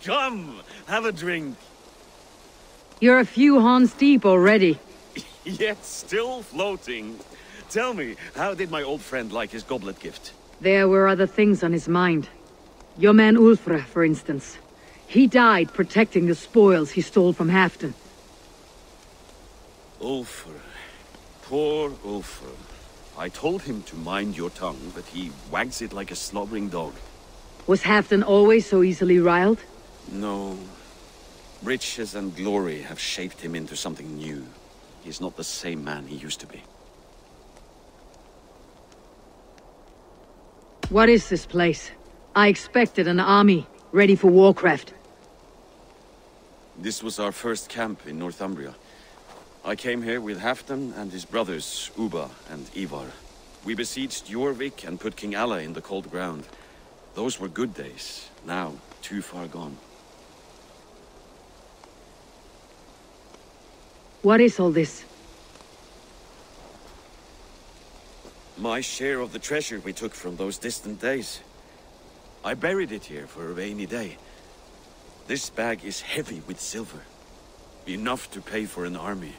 Come, have a drink. You're a few horns deep already. Yet still floating. Tell me, how did my old friend like his goblet gift? There were other things on his mind. Your man Ulfre, for instance. He died protecting the spoils he stole from Halfdan. Ulfre. Poor Ulfre. I told him to mind your tongue, but he wags it like a slobbering dog. Was Halfdan always so easily riled? No. Riches and glory have shaped him into something new. He's not the same man he used to be. What is this place? I expected an army, ready for warcraft. This was our first camp in Northumbria. I came here with Halfdan and his brothers, Uba and Eivor. We besieged Jorvik and put King Aelfred in the cold ground. Those were good days, now too far gone. What is all this? My share of the treasure we took from those distant days. I buried it here for a rainy day. This bag is heavy with silver. Enough to pay for an army.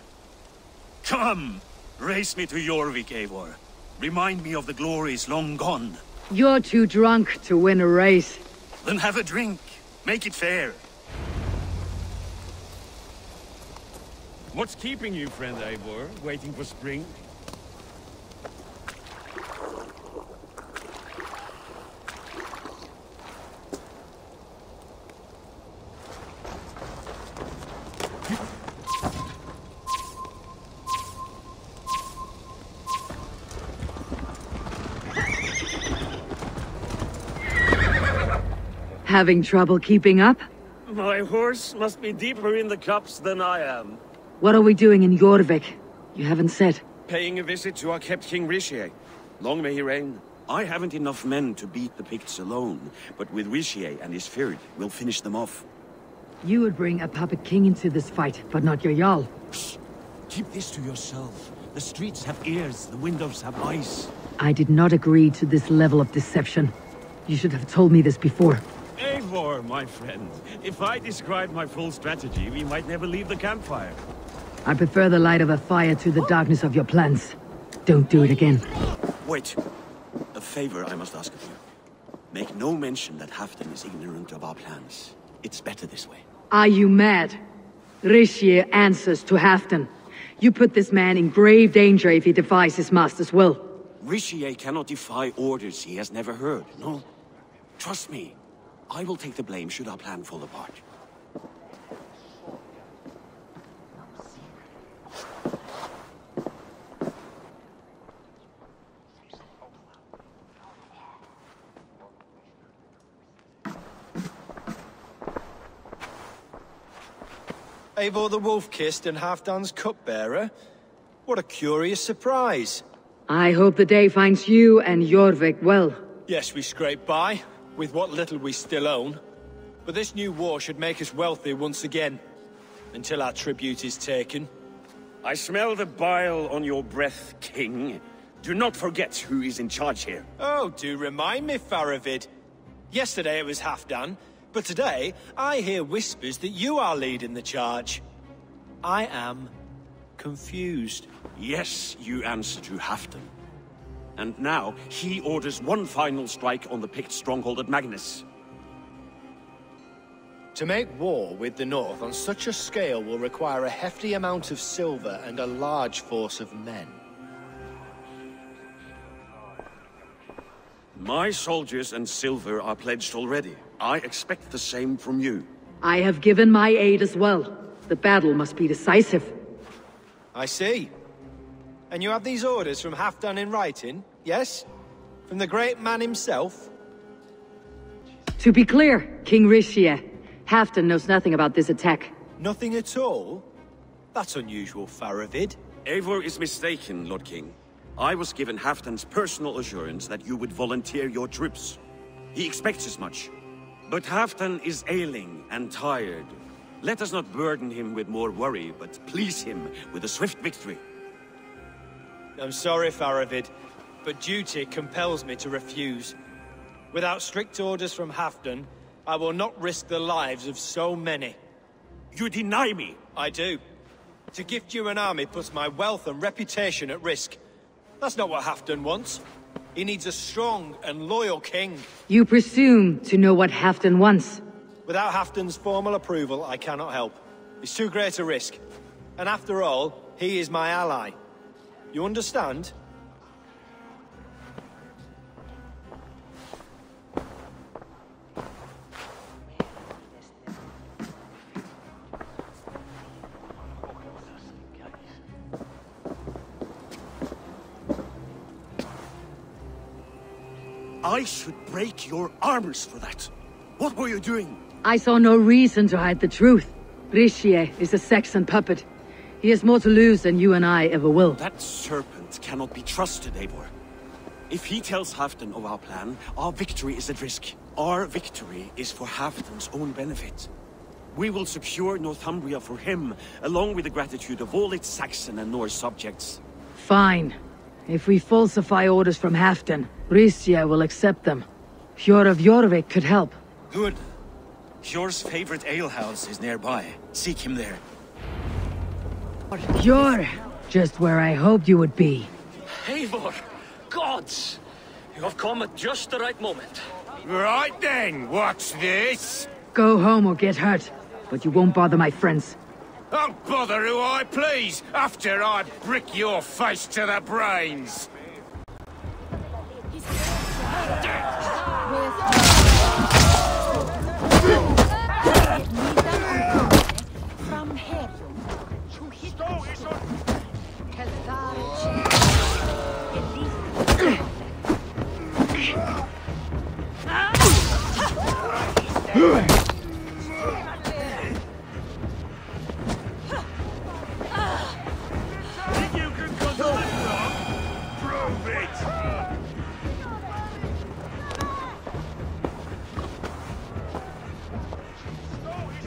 Come! Race me to Jorvik, Eivor. Remind me of the glories long gone. You're too drunk to win a race. Then have a drink. Make it fair. What's keeping you, friend Eivor? Waiting for spring? Having trouble keeping up? My horse must be deeper in the cups than I am. What are we doing in Jorvik? You haven't said. Paying a visit to our kept King Rishi. Long may he reign. I haven't enough men to beat the Picts alone, but with Rishi and his Fyrd, we'll finish them off. You would bring a puppet king into this fight, but not your Jarl. Psst. Keep this to yourself. The streets have ears, the windows have eyes. I did not agree to this level of deception. You should have told me this before. Eivor, my friend. If I described my full strategy, we might never leave the campfire. I prefer the light of a fire to the darkness of your plans. Don't do it again. Wait. A favor I must ask of you. Make no mention that Halfdan is ignorant of our plans. It's better this way. Are you mad? Rishi answers to Halfdan. You put this man in grave danger if he defies his master's will. Rishi cannot defy orders he has never heard, no? Trust me. I will take the blame should our plan fall apart. Eivor the Wolf-Kissed and Halfdan's cupbearer? What a curious surprise. I hope the day finds you and Jorvik well. Yes, we scrape by, with what little we still own. But this new war should make us wealthy once again. Until our tribute is taken. I smell the bile on your breath, King. Do not forget who is in charge here. Oh, do remind me, Faravid. Yesterday it was Halfdan, but today I hear whispers that you are leading the charge. I am confused. Yes, you answer to Halfdan. And now, he orders one final strike on the Pict stronghold at Magnus. To make war with the North on such a scale will require a hefty amount of silver and a large force of men. My soldiers and silver are pledged already. I expect the same from you. I have given my aid as well. The battle must be decisive. I see. And you have these orders from Halfdan in writing, yes? From the great man himself? To be clear, King Rishi, Halfdan knows nothing about this attack. Nothing at all? That's unusual, Faravid. Eivor is mistaken, Lord King. I was given Halfdan's personal assurance that you would volunteer your troops. He expects as much. But Halfdan is ailing and tired. Let us not burden him with more worry, but please him with a swift victory. I'm sorry, Faravid, but duty compels me to refuse. Without strict orders from Halfdan, I will not risk the lives of so many. You deny me! I do. To gift you an army puts my wealth and reputation at risk. That's not what Halfdan wants. He needs a strong and loyal king. You presume to know what Halfdan wants. Without Halfdan's formal approval, I cannot help. It's too great a risk. And after all, he is my ally. You understand? I should break your armors for that. What were you doing? I saw no reason to hide the truth. Mercia is a Saxon puppet. He has more to lose than you and I ever will. That serpent cannot be trusted, Eivor. If he tells Halfdan of our plan, our victory is at risk. Our victory is for Halfdan's own benefit. We will secure Northumbria for him, along with the gratitude of all its Saxon and Norse subjects. Fine. If we falsify orders from Halfdan, Mercia will accept them. Fjord of Jorvik could help. Good. Hjor's favorite alehouse is nearby. Seek him there. You're just where I hoped you would be. Eivor! Gods! You have come at just the right moment. Right then, what's this? Go home or get hurt, but you won't bother my friends. I'll bother who I please, after I brick your face to the brains.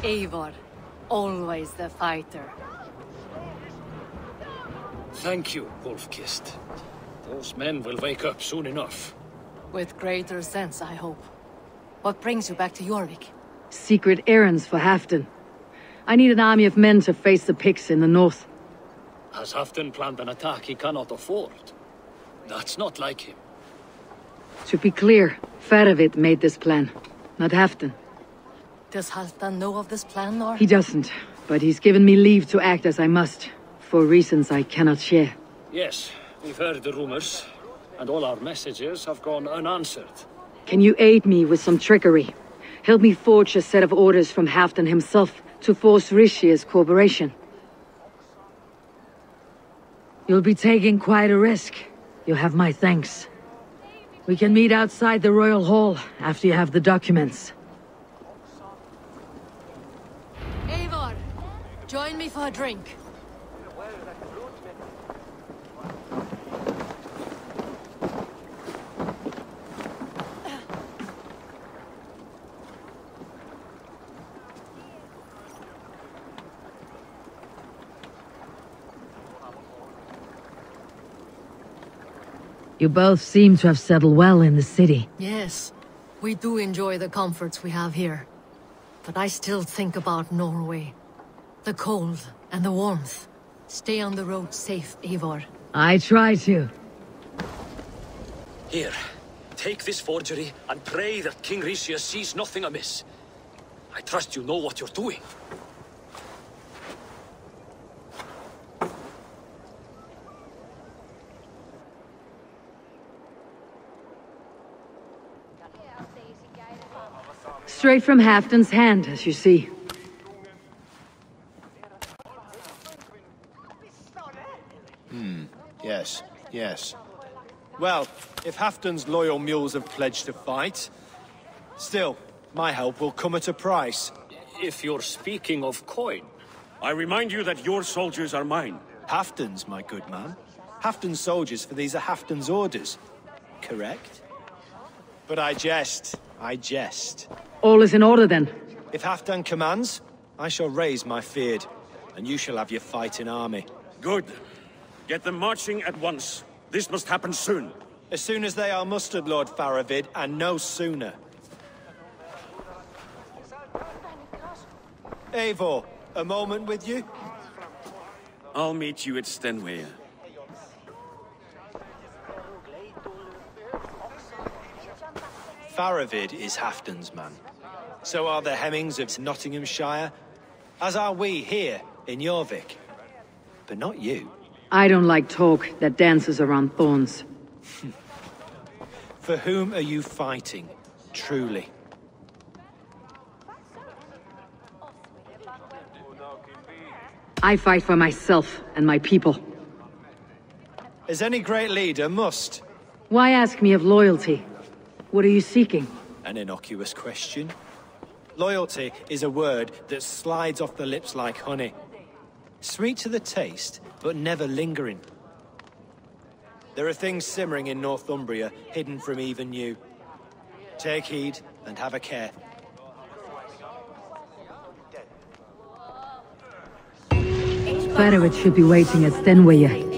Eivor, always the fighter. Thank you, Wolf-Kissed. Those men will wake up soon enough. With greater sense, I hope. What brings you back to Jorvik? Secret errands for Halfdan. I need an army of men to face the Picts in the north. Has Halfdan planned an attack he cannot afford? That's not like him. To be clear, Faravid made this plan, not Halfdan. Does Halfdan know of this plan, or...? He doesn't, but he's given me leave to act as I must, for reasons I cannot share. Yes, we've heard the rumors, and all our messages have gone unanswered. Can you aid me with some trickery? Help me forge a set of orders from Halfdan himself to force Mercia's cooperation. You'll be taking quite a risk. You'll have my thanks. We can meet outside the Royal Hall after you have the documents. Eivor, join me for a drink. You both seem to have settled well in the city. Yes, we do enjoy the comforts we have here. But I still think about Norway. The cold and the warmth. Stay on the road safe, Eivor. I try to. Here, take this forgery and pray that King Mercia sees nothing amiss. I trust you know what you're doing. Straight from Halfdan's hand, as you see. Yes. Well, if Halfdan's loyal mules have pledged to fight, still, my help will come at a price. If you're speaking of coin... I remind you that your soldiers are mine. Halfdan's, my good man. Halfdan's soldiers, for these are Halfdan's orders. Correct? But I jest. All is in order, then. If Halfdan commands, I shall raise my feared, and you shall have your fighting army. Good. Get them marching at once. This must happen soon. As soon as they are mustered, Lord Faravid, and no sooner. Eivor, a moment with you? I'll meet you at Stenway. Faravid is Halfdan's man. So are the Hemmings of Nottinghamshire, as are we here in Jorvik. But not you. I don't like talk that dances around thorns. For whom are you fighting, truly? I fight for myself and my people. As any great leader must. Why ask me of loyalty? What are you seeking? An innocuous question. Loyalty is a word that slides off the lips like honey. Sweet to the taste, but never lingering. There are things simmering in Northumbria, hidden from even you. Take heed, and have a care. Faravid should be waiting at Stenway.